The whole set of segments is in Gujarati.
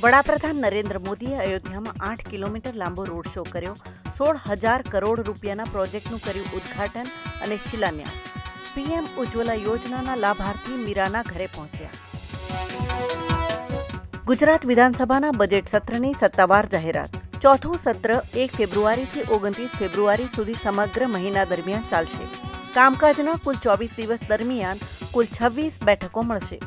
વડાપ્રધાન નરેન્દ્ર મોદીએ અયોધ્યામાં 8 કિલોમીટર લાંબો રોડ શો કર્યો. 16,000 કરોડ રૂપિયાના પ્રોજેક્ટનું કર્યું ઉદ્ઘાટન અને શિલાન્યાસ. પીએમ ઉજ્જવલા યોજનાના લાભાર્થી મીરાના ઘરે પહોંચ્યા. ગુજરાત વિધાનસભાના બજેટ સત્રની સત્તાવાર જાહેરાત. ચોથું સત્ર 1 ફેબ્રુઆરીથી 29 ફેબ્રુઆરી સુધી સમગ્ર મહિના દરમિયાન ચાલશે. કામકાજના કુલ 24 દિવસ દરમિયાન કુલ 26 બેઠકો મળશે.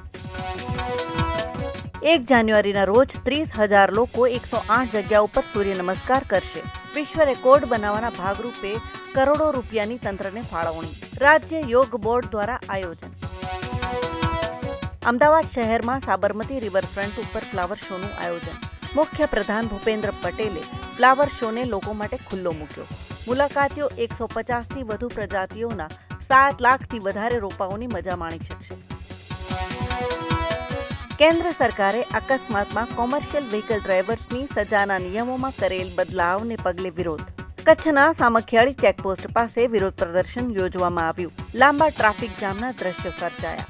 1 જાન્યુઆરીના રોજ 30,000 લોકો 108 જગ્યા ઉપર સૂર્ય નમસ્કાર કરશે. વિશ્વ રેકોર્ડ બનાવવાના ભાગરૂપે કરોડો રૂપિયાની તંત્રને ફાળવણી. રાજ્ય યોગ બોર્ડ દ્વારા આયોજન. અમદાવાદ શહેરમાં સાબરમતી રિવરફ્રન્ટ ઉપર ફ્લાવર શોનું આયોજન. મુખ્ય પ્રધાન ભૂપેન્દ્ર પટેલે ફ્લાવર શોને લોકો માટે ખુલ્લો મૂક્યો. મુલાકાતીઓ 150થી વધુ પ્રજાતિઓના 7 લાખથી વધારે રોપાઓની મજા માણી શકશે. કેન્દ્ર સરકારે અકસ્માતમાં કોમર્શિયલ વ્હીકલ ડ્રાઈવર્સની સજાના નિયમોમાં કરેલ બદલાવને પગલે વિરોધ. કચ્છના સામખિયાળી ચેકપોસ્ટ પાસે વિરોધ પ્રદર્શન યોજવામાં આવ્યું. લાંબા ટ્રાફિક જામના દ્રશ્યો સર્જાયા.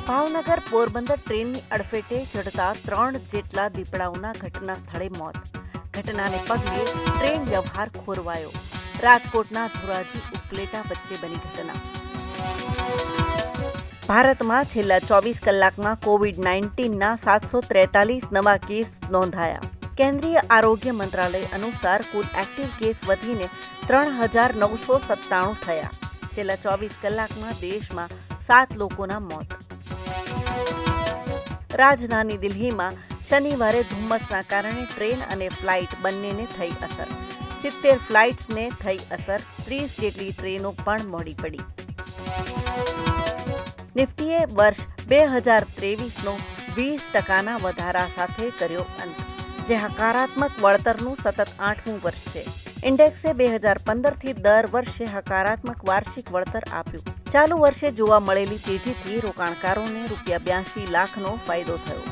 ભાવનગર પોરબંદર ટ્રેનની અડફેટે ચડતા 3 જેટલા દીપડાઓના ઘટના સ્થળે મોત. ઘટનાને પગલે ટ્રેન વ્યવહાર ખોરવાયો. રાજકોટના ધોરાજી ઉપલેટા વચ્ચે બની ઘટના. ભારતમાં છેલ્લા 24 કલાકમાં કોવિડ-19ના 743 નવા કેસ નોંધાયા. કેન્દ્રીય આરોગ્ય મંત્રાલય અનુસાર કુલ એક્ટિવ કેસ વધીને 3,997 થયા. છેલ્લા 24 કલાકમાં દેશમાં 7 લોકોના મોત. રાજધાની દિલ્હીમાં શનિવારે ધુમ્મસના કારણે ટ્રેન અને ફ્લાઇટ બંનેને થઈ અસર. 70 ફ્લાઇટ્સને થઈ અસર. 30 જેટલી ટ્રેનો પણ મોડી પડી. નિફ્ટીએ વર્ષ 2023નો 20% વધારા સાથે કર્યો અંત, જે હકારાત્મક વળતરનું સતત 8મું વર્ષ છે. ઇન્ડેક્સે 2015થી દર વર્ષે હકારાત્મક વાર્ષિક વળતર આપ્યું. ચાલુ વર્ષે જોવા મળેલી તેજીથી રોકાણકારોને ₹82 લાખનો ફાયદો થયો.